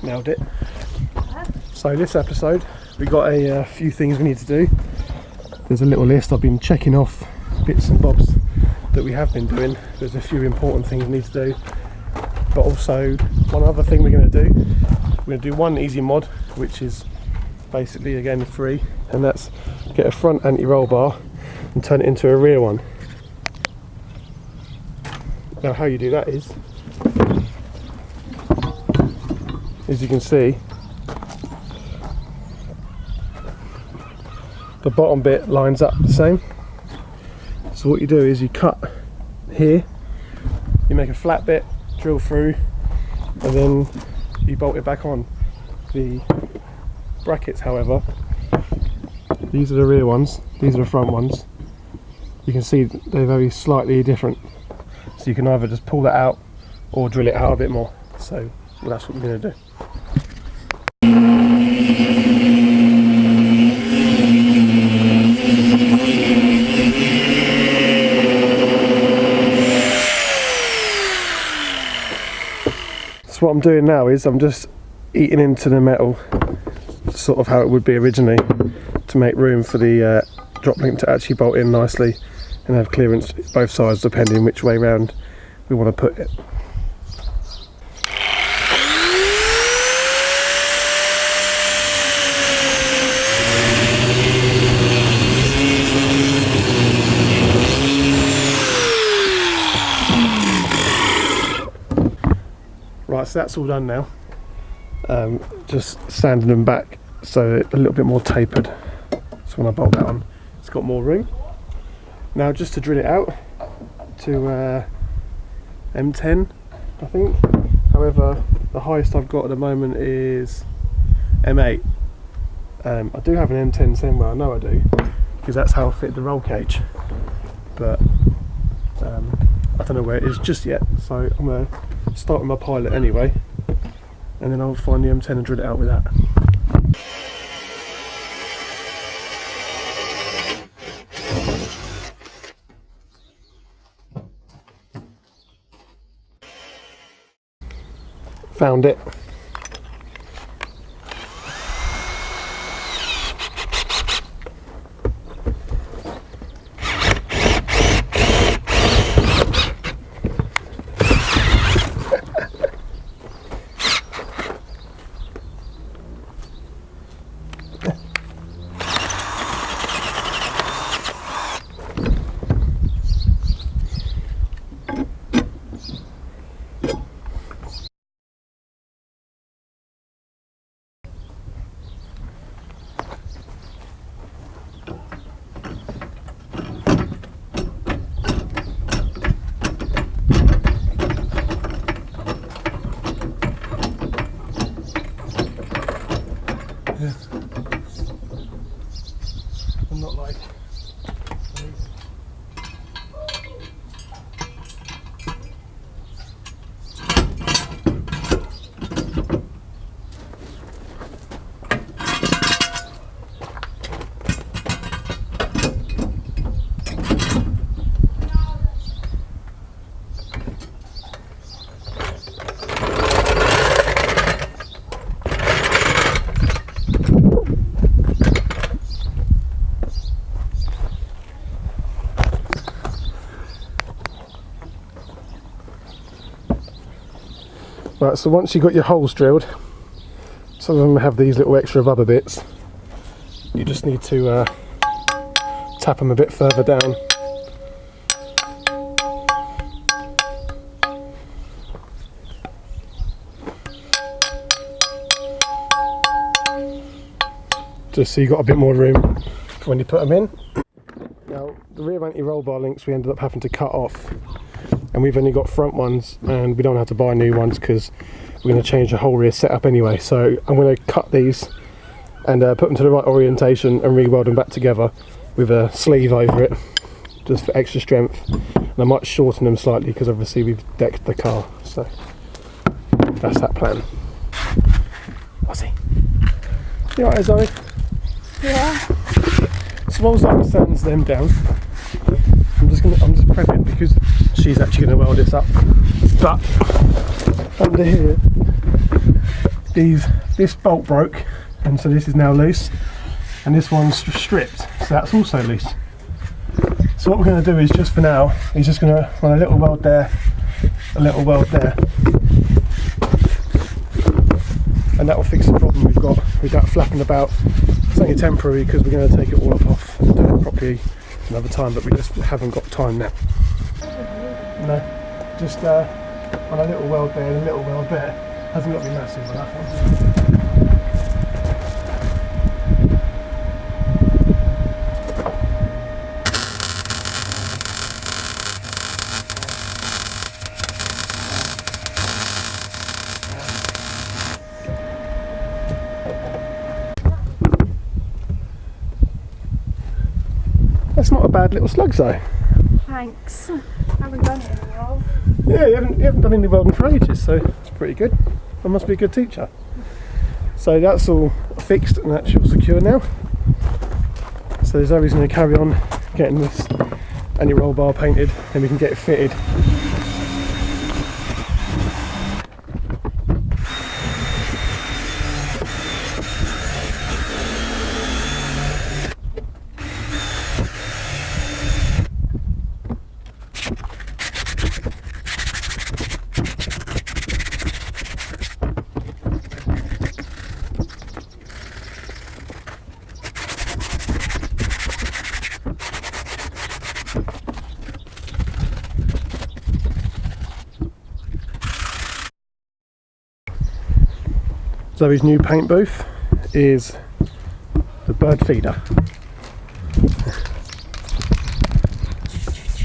Nailed it. So this episode, we got a few things we need to do. There's a little list. I've been checking off bits and bobs that we have been doing. There's a few important things we need to do. But also, one other thing we're going to do. We're going to do one easy mod, which is basically, again, free. And that's get a front anti-roll bar and turn it into a rear one. Now how you do that is, as you can see, the bottom bit lines up the same. So what you do is you cut here, you make a flat bit, drill through, and then you bolt it back on. The brackets, however, these are the rear ones, these are the front ones. You can see they're very slightly different. So you can either just pull that out or drill it out a bit more. So that's what we're going to do. So what I'm doing now is I'm just eating into the metal, sort of how it would be originally, to make room for the drop link to actually bolt in nicely and have clearance both sides depending which way round we want to put it. Right, so that's all done now. Just sanding them back so they're a little bit more tapered. So when I bolt that on, it's got more room. Now just to drill it out to M10, I think. However, the highest I've got at the moment is M8. I do have an M10 somewhere, I know I do, because that's how I fit the roll cage. But I don't know where it is just yet, so I'm going to start with my pilot anyway, and then I'll find the M10 and drill it out with that. Found it. I'm not like right, so once you've got your holes drilled, some of them have these little extra rubber bits. You just need to tap them a bit further down. Just so you've got a bit more room for when you put them in. Now, the rear anti-roll bar links we ended up having to cut off, and we've only got front ones, and we don't have to buy new ones because we're going to change the whole rear setup anyway. So I'm going to cut these and put them to the right orientation and re-weld them back together with a sleeve over it, just for extra strength. And I might shorten them slightly because obviously we've decked the car, so that's that plan. What's he? You alright, Zoe? Yeah. So whilst I sands them down, I'm just prepping because she's actually going to weld this up. But under here, this bolt broke, and so this is now loose, and this one's stripped, so that's also loose. So what we're going to do is, just for now, he's just going to run a little weld there, a little weld there, and that will fix the problem we've got with that flapping about. It's only temporary because we're going to take it all off and do it properly another time, but we just haven't got time now. No, just on a little weld there and a little weld there. Hasn't got to be massive enough. That's not a bad little slug though. Thanks. I haven't done it in a while. Yeah, you haven't done any welding for ages, so it's pretty good. I must be a good teacher. So that's all fixed and that's all secure now. So there's no reason to carry on getting this anti-roll bar painted, then we can get it fitted. Zoe's new paint booth is the bird feeder.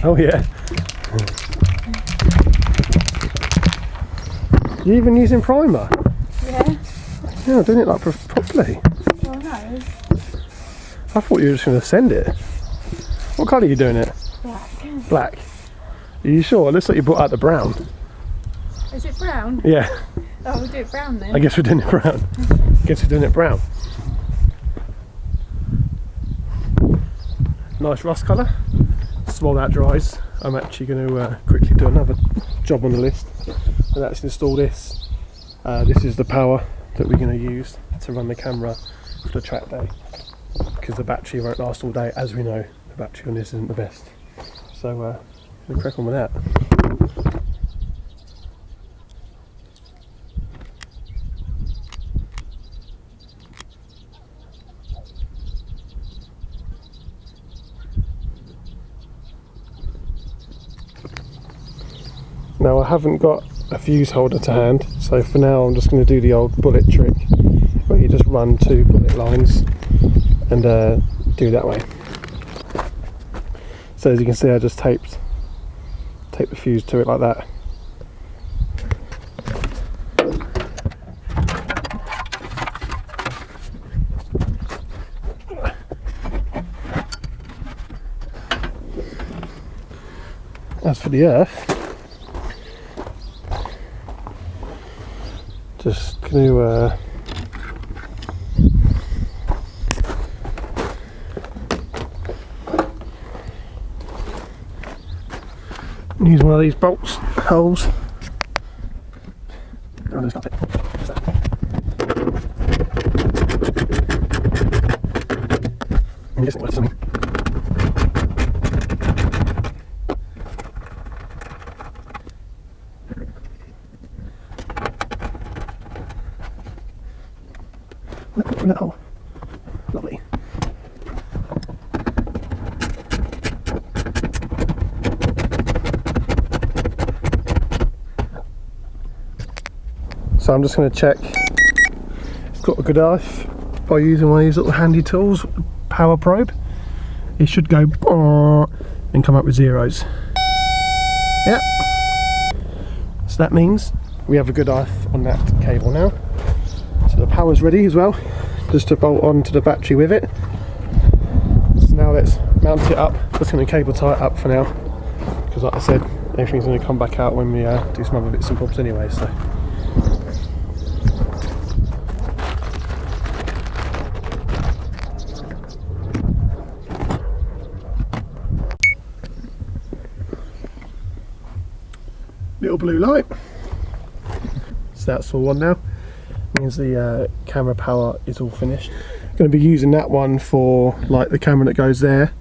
Oh yeah. You even using primer? Yeah. Yeah, doing it like properly. Well, no. I thought you were just going to send it. What colour are you doing it? Black. Black. Are you sure? It looks like you brought out the brown. Is it brown? Yeah. Oh, we'll do it brown then. I guess we're doing it brown. Guess we're doing it brown. Nice rust colour. So while that dries, I'm actually going to quickly do another job on the list. And that's install this. This is the power that we're going to use to run the camera for the track day. Because the battery won't last all day. As we know, the battery on this isn't the best. So we'll crack on with that. Now I haven't got a fuse holder to hand, so for now I'm just going to do the old bullet trick where you just run 2 bullet lines and do that way. So as you can see, I just taped the fuse to it like that. As for the earth, just going to use one of these bolts holes. Oh, there's nothing. What's that? I'm guessing what's something. No. Lovely. So I'm just going to check it's got a good earth by using one of these little handy tools, power probe. It should go and come up with zeros. Yep. So that means we have a good earth on that cable now. So the power's ready as well, just to bolt on to the battery with it. So now let's mount it up. Just going to cable tie it up for now, because like I said, everything's going to come back out when we do some other bits and bobs anyway. So little blue light. So that's all on now. I'm means the camera power is all finished. I'm going to be using that one for like the camera that goes there,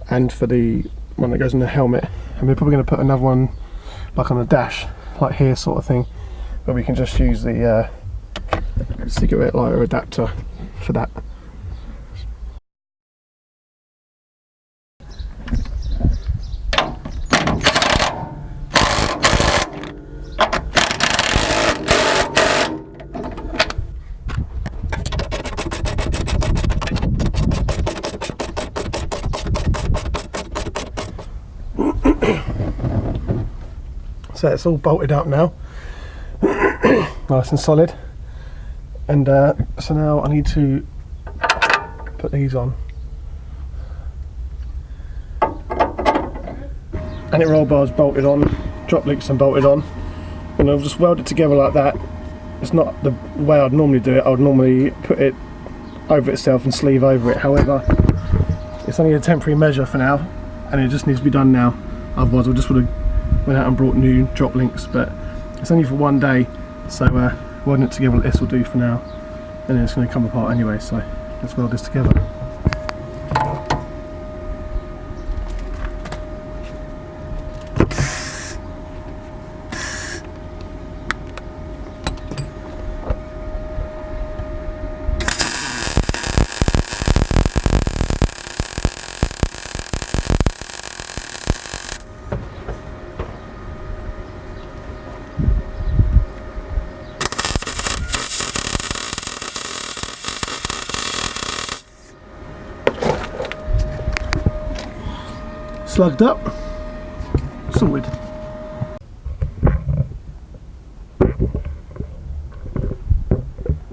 and for the one that goes on the helmet. And we're probably going to put another one like on the dash, like here sort of thing, where we can just use the cigarette lighter adapter for that. So it's all bolted up now, nice and solid. And so now I need to put these on. And it roll bars bolted on, drop links and bolted on. And I'll just weld it together like that. It's not the way I'd normally do it. I would normally put it over itself and sleeve over it. However, it's only a temporary measure for now, and it just needs to be done now. Otherwise I just would have went out and brought new drop links, but it's only for one day, so welding it together like this will do for now, and then it's going to come apart anyway, so let's weld this together. Slugged up, sorted.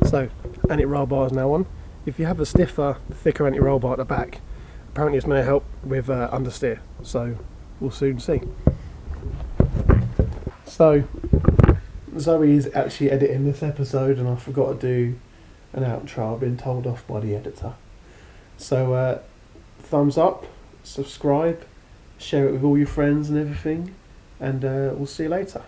So, anti-roll bar is now on. If you have a stiffer, thicker anti-roll bar at the back, apparently it's going to help with understeer, so we'll soon see. So, Zoe is actually editing this episode and I forgot to do an outro. I've been told off by the editor. So, thumbs up, subscribe, share it with all your friends and everything, and we'll see you later.